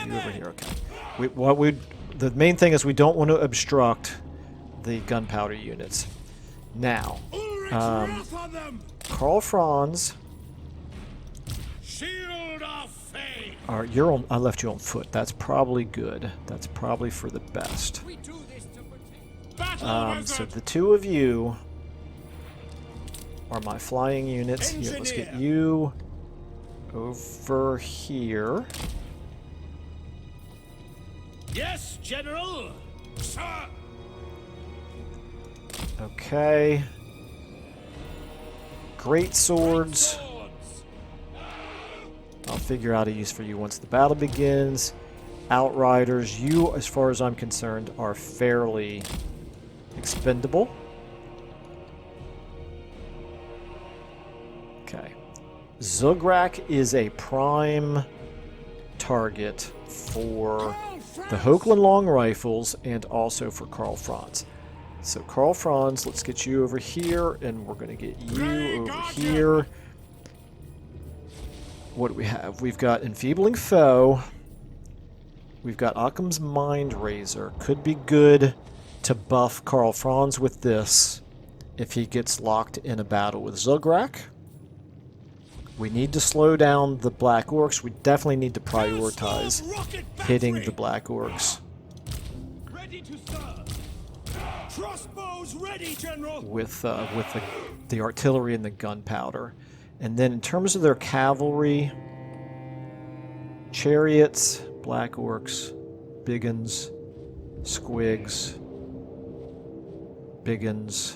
You over here, okay. The main thing is we don't want to obstruct the gunpowder units. Now, Karl Franz. Shield of fate. I left you on foot. That's probably good. That's probably for the best. So the two of you are my flying units. Here, let's get you over here. Yes, General. Sir. Okay. Great swords. I'll figure out a use for you once the battle begins. Outriders, you, as far as I'm concerned, are fairly expendable. Okay. Zugrak is a prime target for the Hochland long rifles and also for Karl Franz. So Karl Franz, let's get you over here, and we're going to get you over here. What do we have? We've got Enfeebling Foe. We've got Occam's Mind Razor. Could be good to buff Karl Franz with this if he gets locked in a battle with Zugrak. We need to slow down the Black Orcs. We definitely need to prioritize hitting the Black Orcs. Ready to serve. Crossbows ready, General. With the artillery and the gunpowder. And then in terms of their cavalry, chariots, Black Orcs, Biggins, Squigs, Biggins,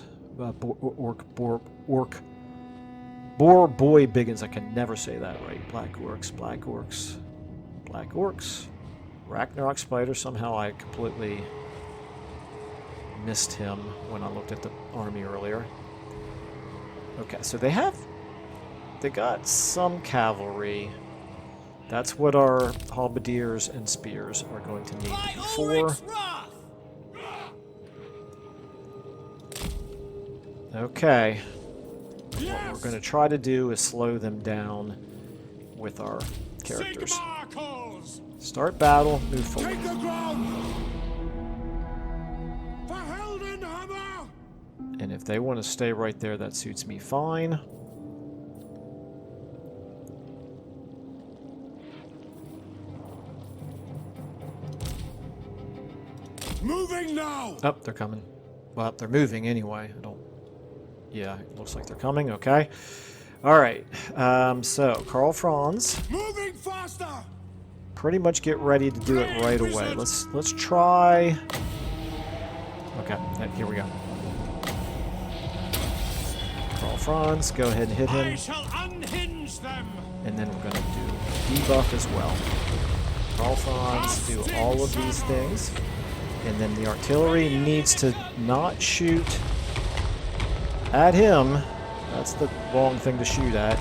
Boar Boy Biggins. I can never say that right. Black Orcs, Black Orcs, Black Orcs, Ragnarok Spider. Somehow I completely missed him when I looked at the army earlier. Okay, so they got some cavalry. That's what our halberdiers and spears are going to need to be for. Okay. What we're going to try to do is slow them down with our characters. Start battle, move forward. Take the ground. For Heldenhammer. And if they want to stay right there, that suits me fine. Moving now. Oh, they're coming. Well, they're moving anyway. Yeah, it looks like they're coming. Okay. All right. So Karl Franz. Moving faster. Pretty much get ready to do it right away. Let's try. Okay. Here we go. Karl Franz, go ahead and hit him. I shall unhinge them. And then we're going to do debuff as well. Karl Franz, do all of these things. And then the artillery needs to not shoot at him. That's the wrong thing to shoot at.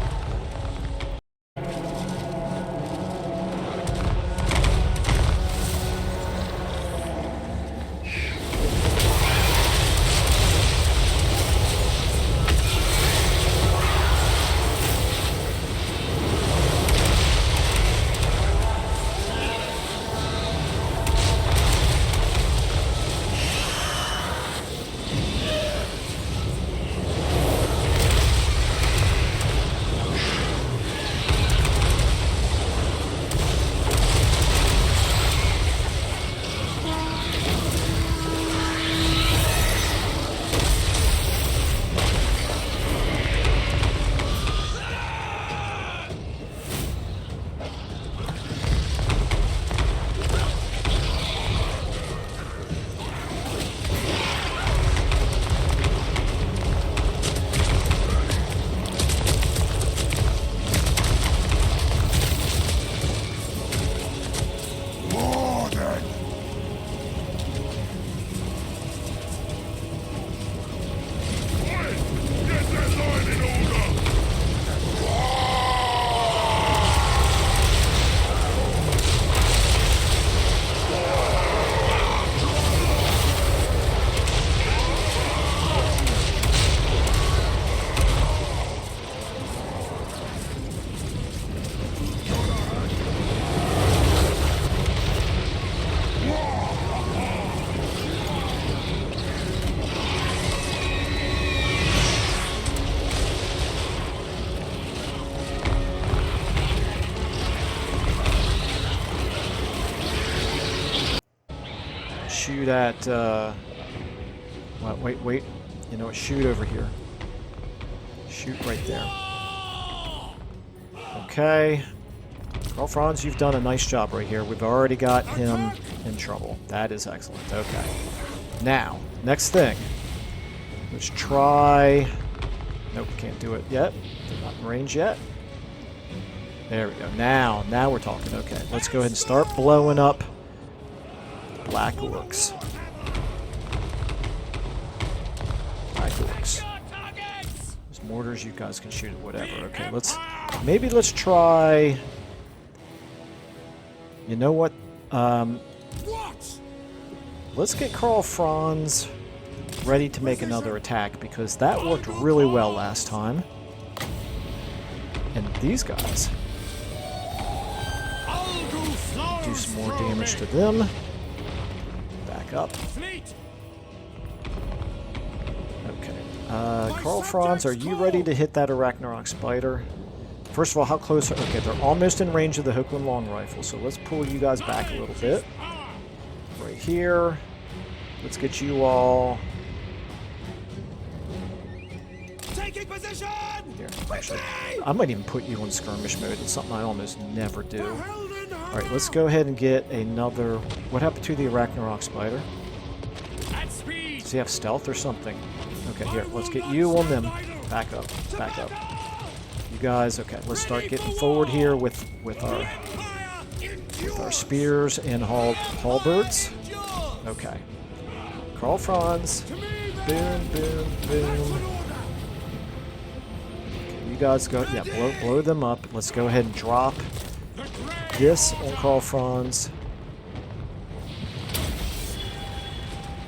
shoot at... wait. You know what? Shoot over here. Shoot right there. Okay. Well, Franz, you've done a nice job right here. We've already got him in trouble. That is excellent. Okay. Now, next thing. Let's try... Nope, can't do it yet. They're not in range yet. There we go. Now we're talking. Okay, let's go ahead and start blowing up Black Orcs. Black Orcs. There's mortars, you guys can shoot at whatever. Okay, maybe let's try... You know what? Let's get Karl Franz ready to make another attack, because that worked really well last time. And these guys do some more damage to them. Back up. Okay. Karl Franz, are you ready to hit that Arachnarok spider? First of all, how close are... Okay, they're almost in range of the Heclean long rifle, so let's pull you guys back a little bit. Right here. Let's get you all... Taking position! Here, actually, I might even put you on skirmish mode. It's something I almost never do. Alright, let's go ahead and get another... What happened to the Arachnarok spider? Does he have stealth or something? Okay, here, let's get you on them. Back up, back up. You guys, okay, let's start getting forward here with our spears and halberds. Okay. Karl Franz. Boom, boom, boom. Okay, you guys go, yeah, blow them up. Let's go ahead and drop this on Karl Franz.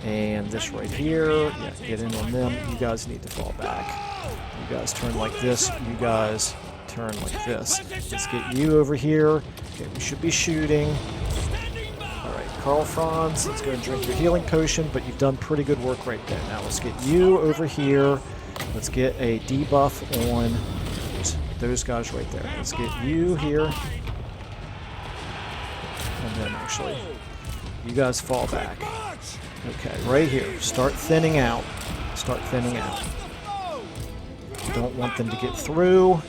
And this right here, yeah, get in on them. You guys need to fall back. You guys turn like this. You guys turn like this. Let's get you over here. Okay, we should be shooting. Alright, Karl Franz, let's go and drink your healing potion, but you've done pretty good work right there. Now let's get you over here. Let's get a debuff on those guys right there. Let's get you here. And then actually, you guys fall back. Okay, right here. Start thinning out. Start thinning out. Don't want them to get through.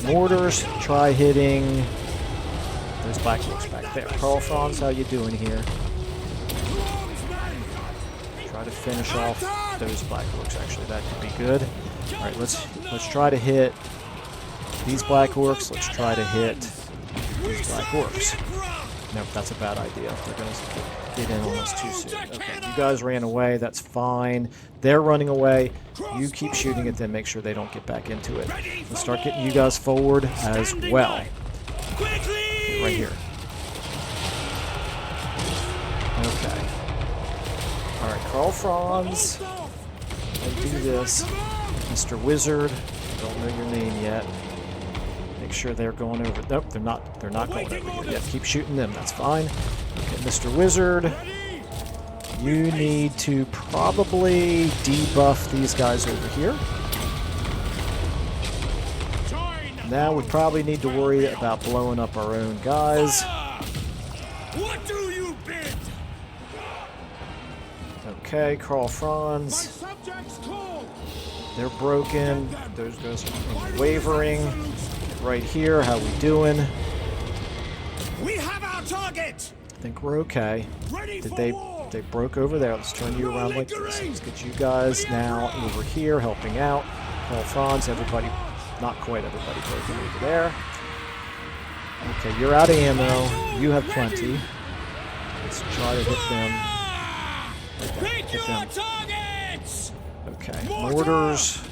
Mortars, try hitting those Black Orcs back there. Karl Franz, how you doing here? Try to finish off those Black Orcs. Actually, that could be good. All right, let's try to hit these Black Orcs. Let's try to hit these Black Orcs. Nope, that's a bad idea. They're going to get in on us too soon. Okay, you guys ran away. That's fine. They're running away. You keep shooting at them. Make sure they don't get back into it. Let's start getting you guys forward as well. Okay, right here. Okay. All right, Karl Franz. Let's do this. Mr. Wizard. Don't know your name yet. Make sure they're going over. Nope, they're not. They're not going over here yet. Keep shooting them. That's fine. Okay, Mr. Wizard, you need to probably debuff these guys over here. Now we probably need to worry about blowing up our own guys. What do you bid? Okay, Karl Franz. They're broken. Those guys are wavering. Right here, how we doing? We have our target. I think we're okay. They broke over there. Let's turn you around like this. Let's get you guys now over here helping out. Karl Franz, everybody, not quite everybody broken over there. Okay, you're out of ammo. You have plenty. Let's try to hit them. Okay, hit them. Okay, mortars.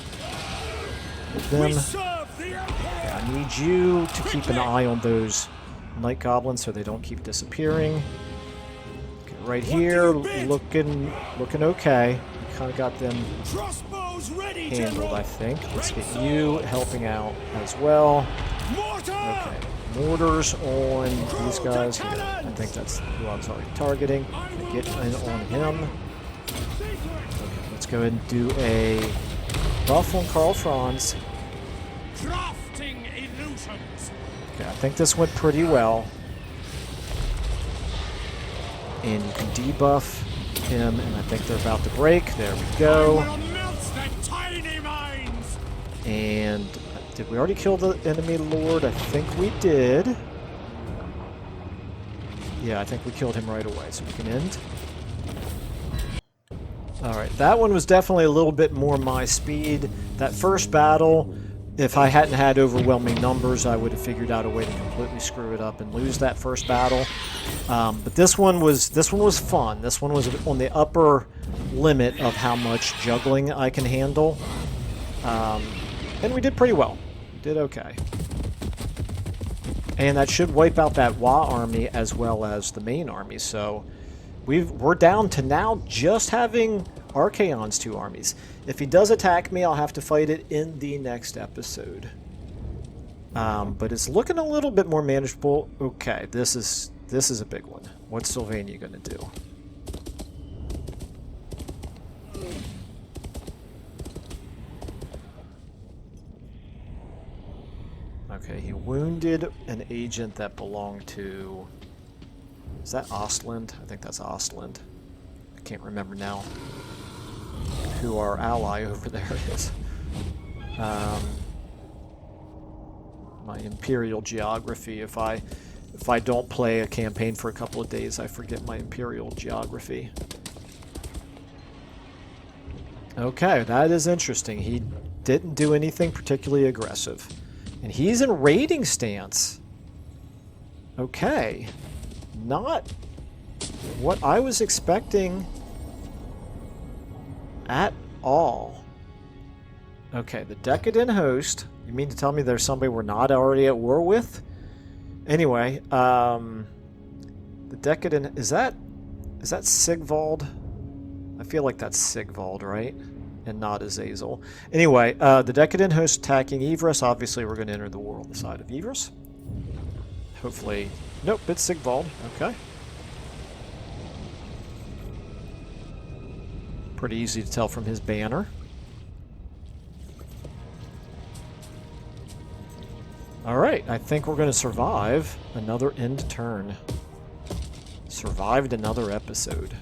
Hit them. Okay, I need you to keep an eye on those night goblins so they don't keep disappearing. Okay, right here, looking okay. We kind of got them handled, I think. Let's get you helping out as well. Okay, mortars on these guys here. I think that's who I was already targeting. Okay, get in on him. Okay, let's go ahead and do a buff on Karl Franz. Okay, I think this went pretty well. And you can debuff him, and I think they're about to break. There we go. I will melt their tiny minds! And did we already kill the enemy lord? I think we did. Yeah, I think we killed him right away, so we can end. Alright, that one was definitely a little bit more my speed. That first battle, if I hadn't had overwhelming numbers, I would have figured out a way to completely screw it up and lose that first battle. But this one was fun. This one was on the upper limit of how much juggling I can handle. And we did pretty well. We did okay. And that should wipe out that Wa army as well as the main army. So we're down to now just having Archaon's 2 armies. If he does attack me, I'll have to fight it in the next episode. But it's looking a little bit more manageable. Okay, this is a big one. What's Sylvania going to do? Okay, he wounded an agent that belonged to... Is that Ostland? I think that's Ostland. I can't remember now who our ally over there is. My Imperial geography. If I don't play a campaign for a couple of days, I forget my Imperial geography. Okay, that is interesting. He didn't do anything particularly aggressive. And he's in raiding stance. Okay. Not what I was expecting at all. Okay, the Decadent Host. You mean to tell me there's somebody we're not already at war with? Anyway, the Decadent... Is that Sigvald? I feel like that's Sigvald, right? And not Azazel. Anyway, the Decadent Host attacking Ivris. Obviously, we're going to enter the war on the side of Ivris. Hopefully... Nope, it's Sigvald. Okay. Pretty easy to tell from his banner. Alright, I think we're going to survive another end turn. Survived another episode.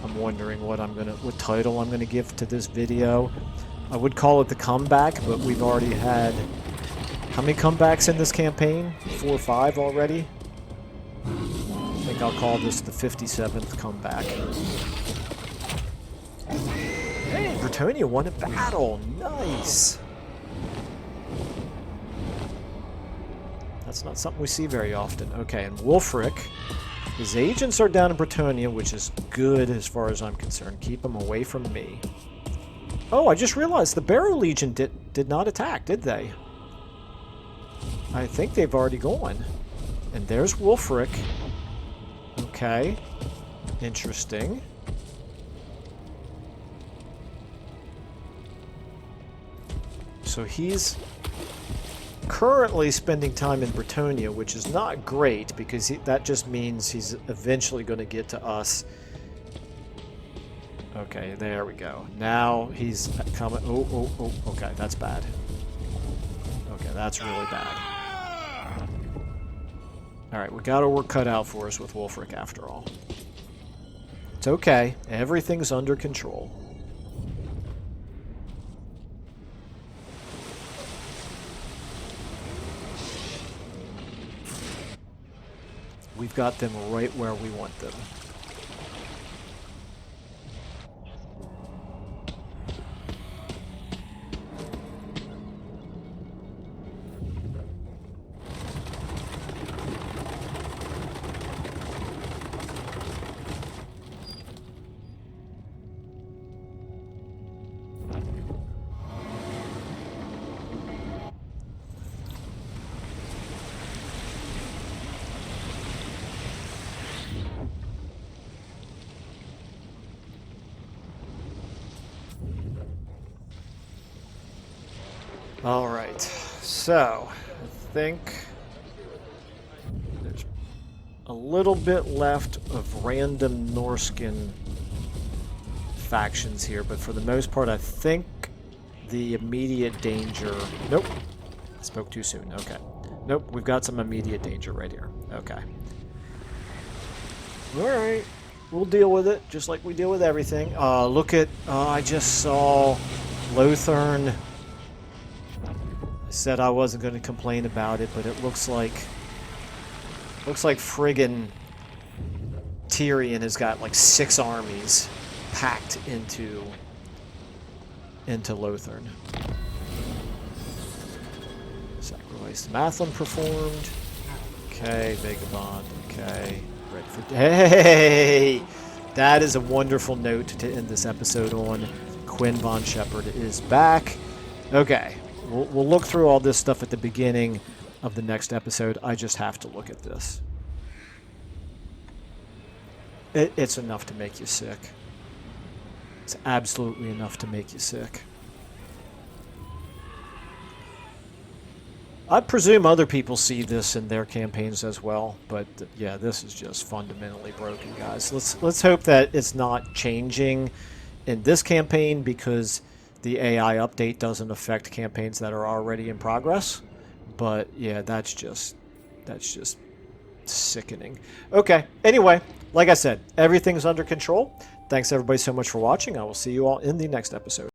I'm wondering what title I'm gonna give to this video. I would call it the comeback, but we've already had how many comebacks in this campaign? 4 or 5 already? I think I'll call this the 57th comeback. Hey, Bretonia won a battle! Nice! That's not something we see very often. Okay, and Wulfric. His agents are down in Bretonia, which is good as far as I'm concerned. Keep them away from me. Oh, I just realized the Barrow Legion did not attack, did they? I think they've already gone. And there's Wulfric. Okay. Interesting. So he's currently spending time in Bretonia, which is not great because that just means he's eventually going to get to us. Okay, there we go. Now he's coming. Oh, okay, that's bad. Okay, that's really bad. Alright, we got our work cut out for us with Wulfric after all. It's okay. Everything's under control. We've got them right where we want them. Alright, so I think there's a little bit left of random Norscan factions here, but for the most part I think the immediate danger. Nope. I spoke too soon. Okay. Nope, we've got some immediate danger right here. Okay. Alright. We'll deal with it, just like we deal with everything. Look at... I just saw Lothern. I said I wasn't going to complain about it, but it looks like... Looks like friggin' Tyrion has got like 6 armies packed into Lothern. Sacrifice Mathlin performed. Okay, Vagabond. Okay. Ready for... Hey! That is a wonderful note to end this episode on. Quinn Von Shepherd is back. Okay. We'll look through all this stuff at the beginning of the next episode. I just have to look at this. It's enough to make you sick. It's absolutely enough to make you sick. I presume other people see this in their campaigns as well, but yeah, this is just fundamentally broken, guys. Let's hope that it's not changing in this campaign because the AI update doesn't affect campaigns that are already in progress. But yeah, that's just sickening. Okay, anyway, like I said, everything's under control. Thanks everybody so much for watching. I will see you all in the next episode.